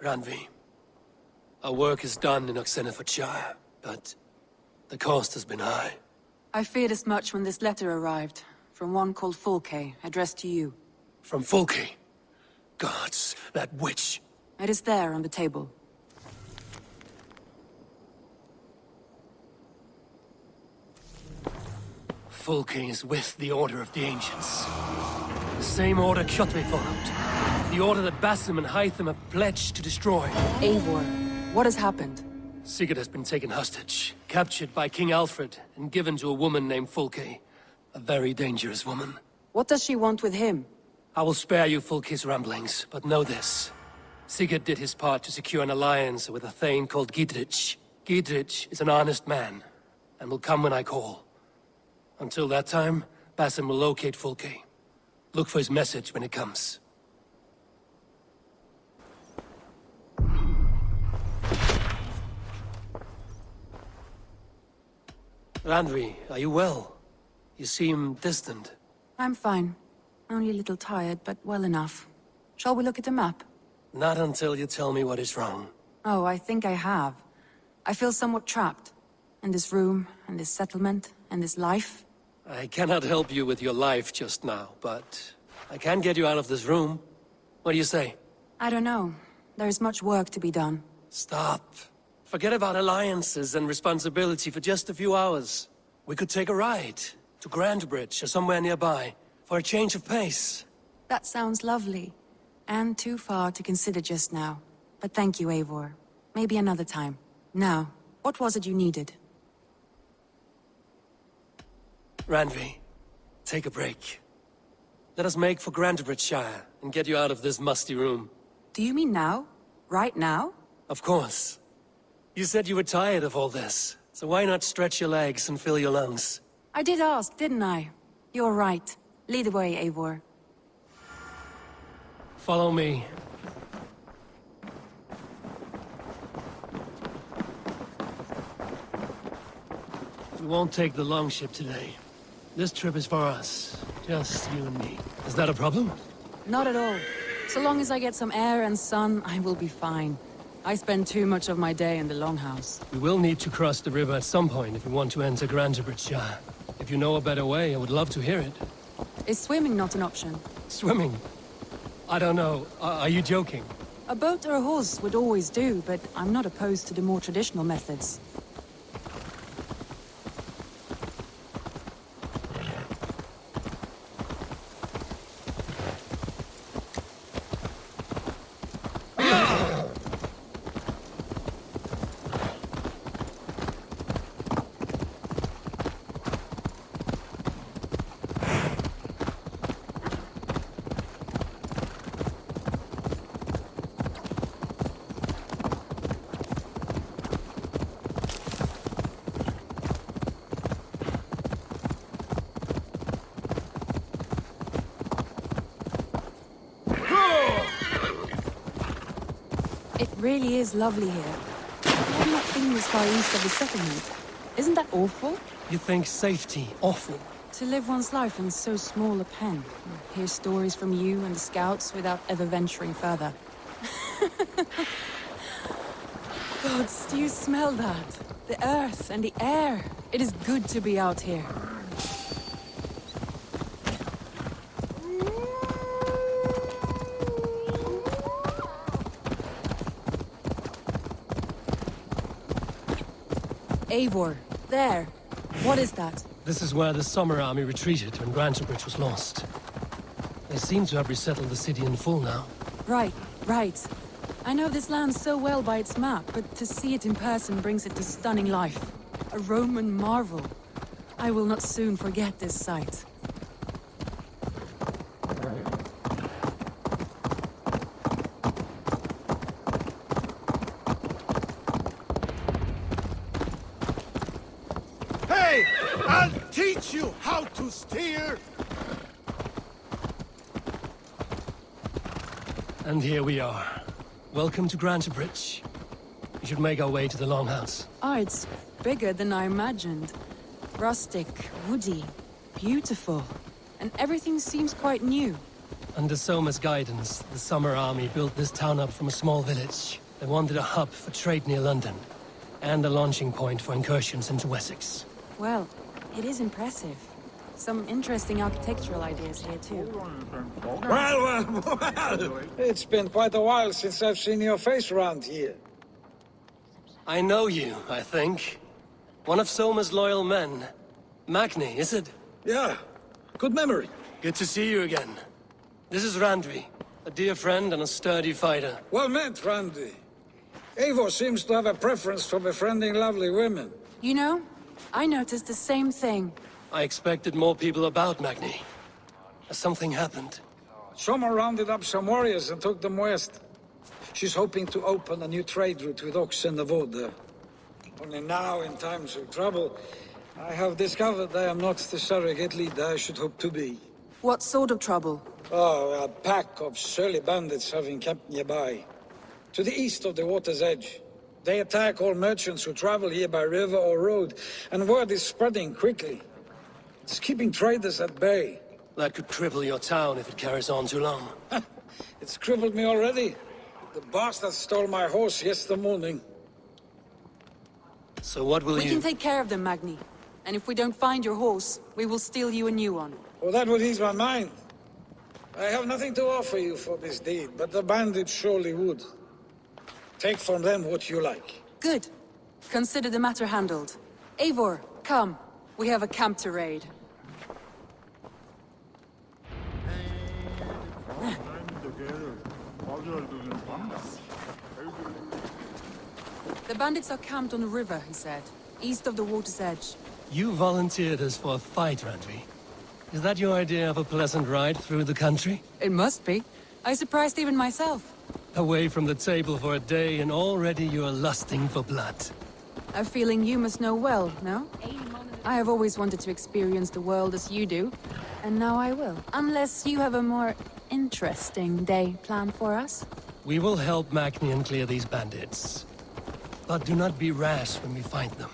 Randvi, our work is done in Oxenefordscire, but the cost has been high. I feared as much when this letter arrived, from one called Fulke, addressed to you. From Fulke? Gods, that witch! It is there on the table. Fulke is with the Order of the Ancients. The same order Kjotve followed. The order that Basim and Hytham have pledged to destroy. Eivor, what has happened? Sigurd has been taken hostage, captured by King Alfred, and given to a woman named Fulke. A very dangerous woman. What does she want with him? I will spare you Fulke's ramblings, but know this. Sigurd did his part to secure an alliance with a thane called Gidrich. Gidrich is an honest man, and will come when I call. Until that time, Basim will locate Fulke. Look for his message when it comes. Randvi, are you well? You seem distant. I'm fine. Only a little tired, but well enough. Shall we look at the map? Not until you tell me what is wrong. Oh, I think I have. I feel somewhat trapped. In this room, and this settlement, and this life. I cannot help you with your life just now, but I can get you out of this room. What do you say? I don't know. There is much work to be done. Stop. Forget about alliances and responsibility for just a few hours. We could take a ride to Grandbridge or somewhere nearby for a change of pace. That sounds lovely. And too far to consider just now. But thank you, Eivor. Maybe another time. Now, what was it you needed? Randvi, take a break. Let us make for Grandbridgeshire and get you out of this musty room. Do you mean now? Right now? Of course. You said you were tired of all this, so why not stretch your legs and fill your lungs? I did ask, didn't I? You're right. Lead the way, Eivor. Follow me. We won't take the longship today. This trip is for us. Just you and me. Is that a problem? Not at all. So long as I get some air and sun, I will be fine. I spend too much of my day in the longhouse. We will need to cross the river at some point if we want to enter Grandbridgeshire. If you know a better way, I would love to hear it. Is swimming not an option? Swimming? I don't know. Are you joking? A boat or a horse would always do, but I'm not opposed to the more traditional methods. It really is lovely here. I've not been this far east of the settlement. Isn't that awful? You think safety awful? To live one's life in so small a pen. Hear stories from you and the scouts without ever venturing further. Gods, do you smell that? The earth and the air. It is good to be out here. Eivor, there. What is that? This is where the Summer Army retreated when Grantebridge was lost. They seem to have resettled the city in full now. Right. I know this land so well by its map, but to see it in person brings it to stunning life. A Roman marvel. I will not soon forget this sight. Hey! I'll teach you how to steer! And here we are. Welcome to Grantebridge. We should make our way to the Longhouse. Ah, it's bigger than I imagined. Rustic, woody, beautiful. And everything seems quite new. Under Soma's guidance, the Summer Army built this town up from a small village. They wanted a hub for trade near London, and a launching point for incursions into Wessex. Well, it is impressive. Some interesting architectural ideas here, too. Well. It's been quite a while since I've seen your face around here. I know you, I think. One of Soma's loyal men. Magni, is it? Yeah, good memory. Good to see you again. This is Randvi, a dear friend and a sturdy fighter. Well met, Randy. Eivor seems to have a preference for befriending lovely women. You know, I noticed the same thing. I expected more people about Magni. Has something happened? Soma rounded up some warriors and took them west. She's hoping to open a new trade route with Oxenefordscire. Only now, in times of trouble, I have discovered I am not the surrogate leader I should hope to be. What sort of trouble? Oh, a pack of surly bandits have encamped nearby. To the east of the water's edge. They attack all merchants who travel here by river or road, and word is spreading quickly. It's keeping traders at bay. That could cripple your town if it carries on too long. It's crippled me already. The bastard stole my horse yesterday morning. So what will We you... can take care of them, Magni. And if we don't find your horse, we will steal you a new one. Oh, that would ease my mind. I have nothing to offer you for this deed, but the bandits surely would. Take from them what you like. Good. Consider the matter handled. Eivor, come. We have a camp to raid. The bandits are camped on the river, he said. East of the water's edge. You volunteered us for a fight, Randvi. Is that your idea of a pleasant ride through the country? It must be. I surprised even myself. Away from the table for a day and already you're lusting for blood. A feeling you must know well, no? I have always wanted to experience the world as you do, and now I will. Unless you have a more interesting day planned for us? We will help Magni clear these bandits. But do not be rash when we find them.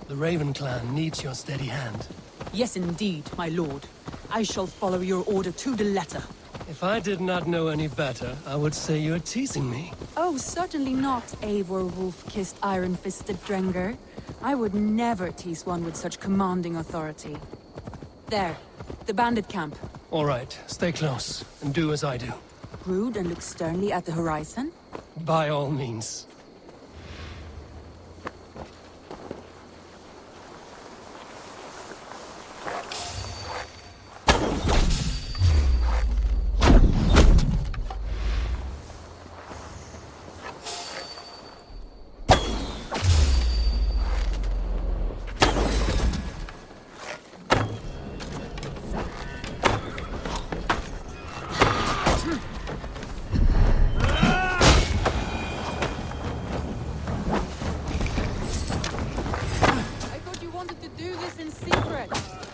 The Raven clan needs your steady hand. Yes, indeed, my lord. I shall follow your order to the letter. If I did not know any better, I would say you're teasing me. Oh, certainly not, Eivor wolf-kissed iron-fisted Drenger. I would never tease one with such commanding authority. There, the bandit camp. All right, stay close, and do as I do. Brood and look sternly at the horizon? By all means.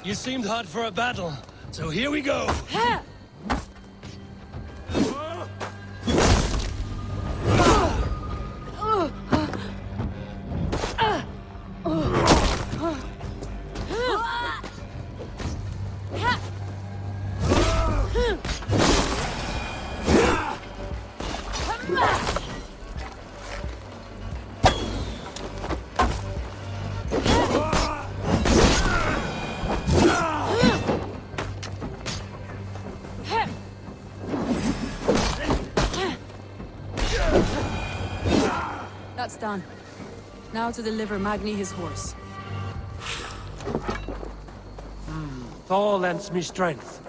You seemed hot for a battle, so here we go! Ha! That's done. Now to deliver Magni his horse. Thor lends me strength.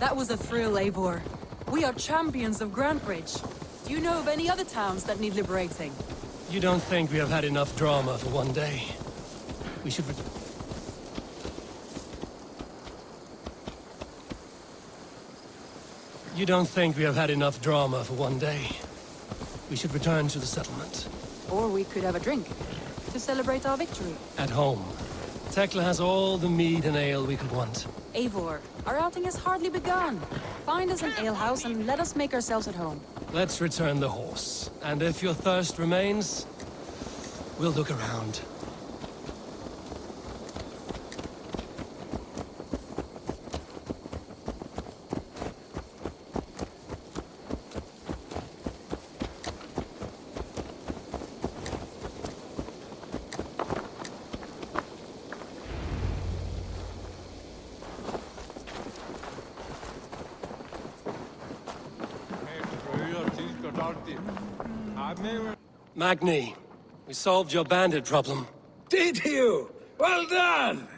That was a thrill, Eivor. We are champions of Grantbridge. Do you know of any other towns that need liberating? You don't think we have had enough drama for one day? We should... You don't think we have had enough drama for one day? We should return to the settlement. Or we could have a drink, to celebrate our victory. At home. Tekla has all the mead and ale we could want. Eivor, our outing has hardly begun. Find us an alehouse and let us make ourselves at home. Let's return the horse. And if your thirst remains, we'll look around. Magni, we solved your bandit problem. Did you? Well done!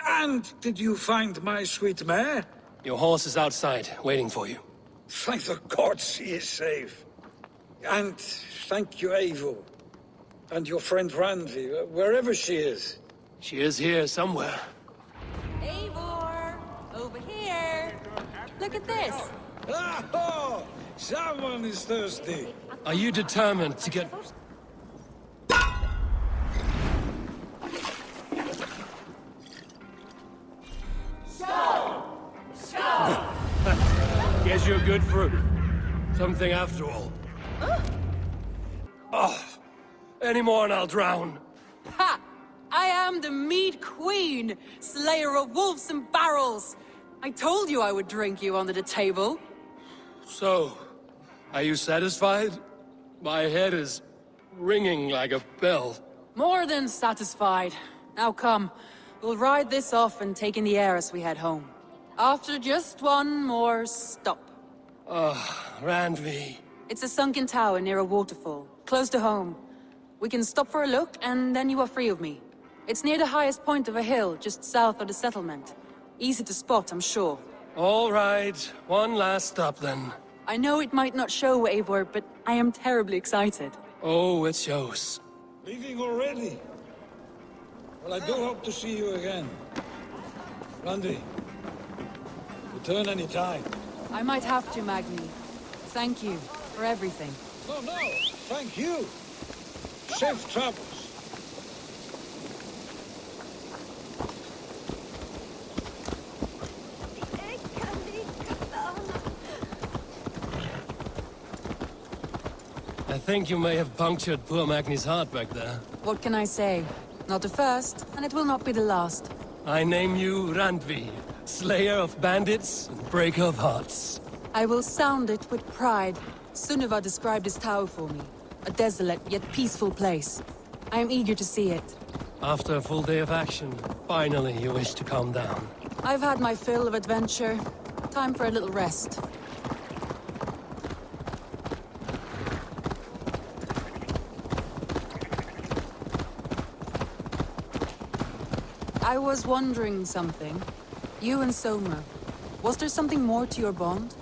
And did you find my sweet mare? Your horse is outside, waiting for you. Thank the gods he is safe. And thank you, Eivor. And your friend Randvi, wherever she is. She is here somewhere. Eivor! Over here! Look at this! Oh, someone is thirsty. Are you determined to get... Guess you're good for something after all. Oh, any more and I'll drown. Ha! I am the mead queen, slayer of wolves and barrels. I told you I would drink you under the table. So, are you satisfied? My head is ringing like a bell. More than satisfied. Now come, we'll ride this off and take in the air as we head home. After just one more stop. Randvi. It's a sunken tower near a waterfall, close to home. We can stop for a look, and then you are free of me. It's near the highest point of a hill, just south of the settlement. Easy to spot, I'm sure. All right, one last stop then. I know it might not show, Eivor, but I am terribly excited. Oh, it shows. Leaving already? Well, I do hope to see you again. Randy, return any time. I might have to, Magni. Thank you for everything. No, thank you. Safe travels. I think you may have punctured poor Magni's heart back there. What can I say? Not the first, and it will not be the last. I name you Randvi, slayer of bandits and breaker of hearts. I will sound it with pride. Sunniva described this tower for me. A desolate yet peaceful place. I am eager to see it. After a full day of action, finally you wish to calm down. I've had my fill of adventure. Time for a little rest. I was wondering something. You and Soma. Was there something more to your bond?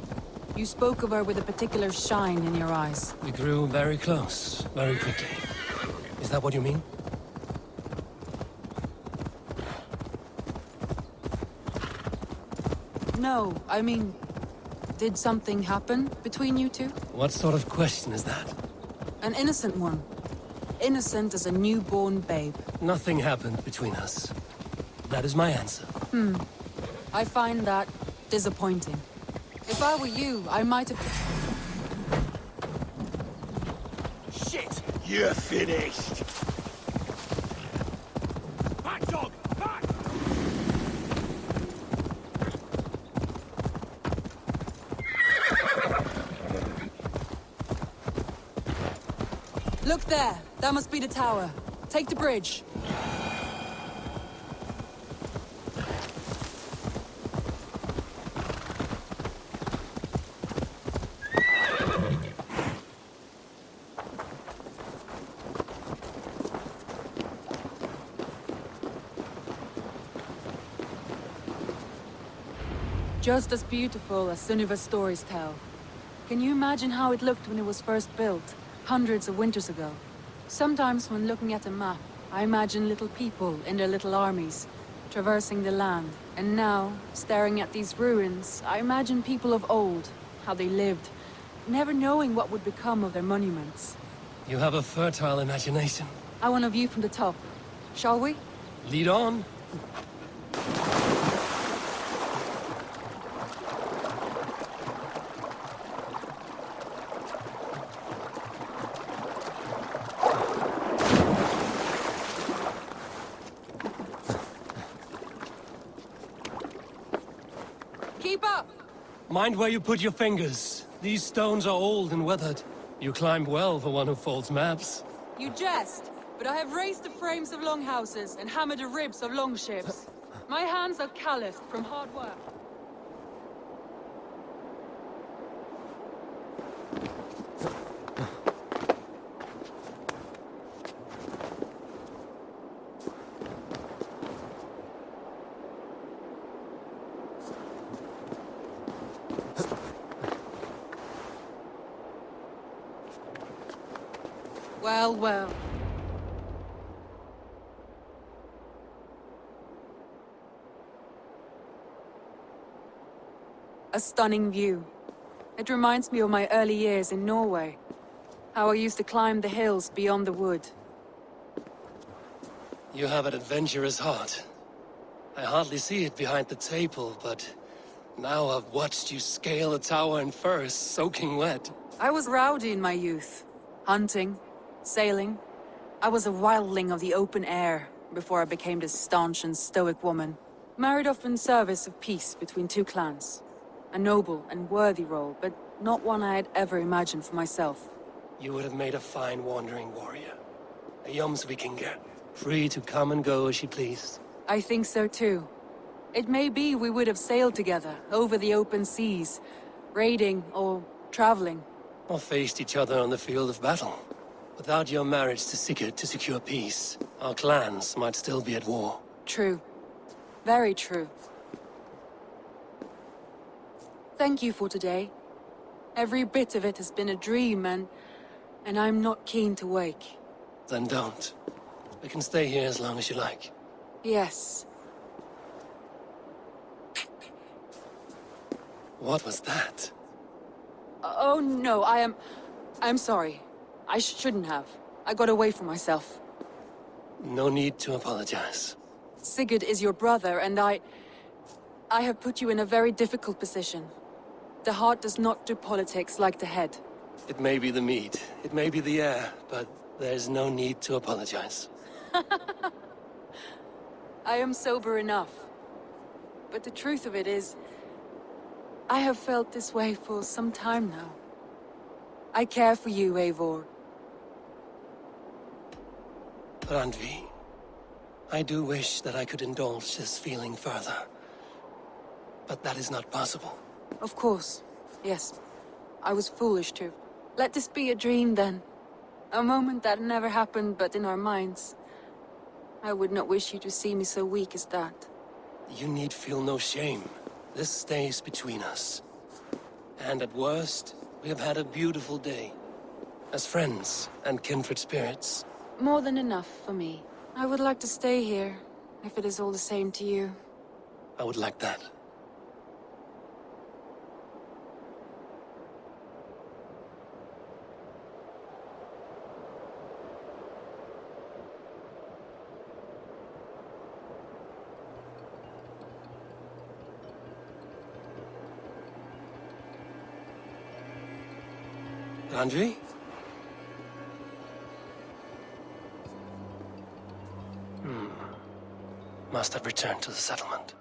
You spoke of her with a particular shine in your eyes. We grew very close, very quickly. Is that what you mean? No, I mean... Did something happen between you two? What sort of question is that? An innocent one. Innocent as a newborn babe. Nothing happened between us. That is my answer. I find that disappointing. If I were you, I might have... Shit! You're finished! Back, dog! Back! Look there! That must be the tower. Take the bridge. Just as beautiful as Sunniva's stories tell. Can you imagine how it looked when it was first built, hundreds of winters ago? Sometimes when looking at a map, I imagine little people in their little armies, traversing the land. And now, staring at these ruins, I imagine people of old, how they lived, never knowing what would become of their monuments. You have a fertile imagination. I want a view from the top. Shall we? Lead on. Keep up! Mind where you put your fingers. These stones are old and weathered. You climbed well for one who folds maps. You jest, but I have raised the frames of longhouses and hammered the ribs of longships. My hands are calloused from hard work. Well, well. A stunning view. It reminds me of my early years in Norway. How I used to climb the hills beyond the wood. You have an adventurous heart. I hardly see it behind the table, but now I've watched you scale a tower in furs, soaking wet. I was rowdy in my youth. Hunting, sailing. I was a wildling of the open air before I became this staunch and stoic woman. Married off in service of peace between two clans. A noble and worthy role, but not one I had ever imagined for myself. You would have made a fine wandering warrior. A Jomsvikinger, free to come and go as she pleased. I think so too. It may be we would have sailed together over the open seas, raiding or traveling. Or faced each other on the field of battle. Without your marriage to Sigurd to secure peace, our clans might still be at war. True. Very true. Thank you for today. Every bit of it has been a dream, and I'm not keen to wake. Then don't. We can stay here as long as you like. Yes. What was that? Oh no, I'm sorry. I shouldn't have. I got away from myself. No need to apologize. Sigurd is your brother, and I have put you in a very difficult position. The heart does not do politics like the head. It may be the meat, it may be the air, but there's no need to apologize. I am sober enough. But the truth of it is, I have felt this way for some time now. I care for you, Eivor. Randvi, I do wish that I could indulge this feeling further. But that is not possible. Of course. Yes. I was foolish to. Let this be a dream, then. A moment that never happened but in our minds. I would not wish you to see me so weak as that. You need feel no shame. This stays between us. And at worst, we have had a beautiful day. As friends and kindred spirits. More than enough for me. I would like to stay here, if it is all the same to you. I would like that. Randvi? Must have returned to the settlement.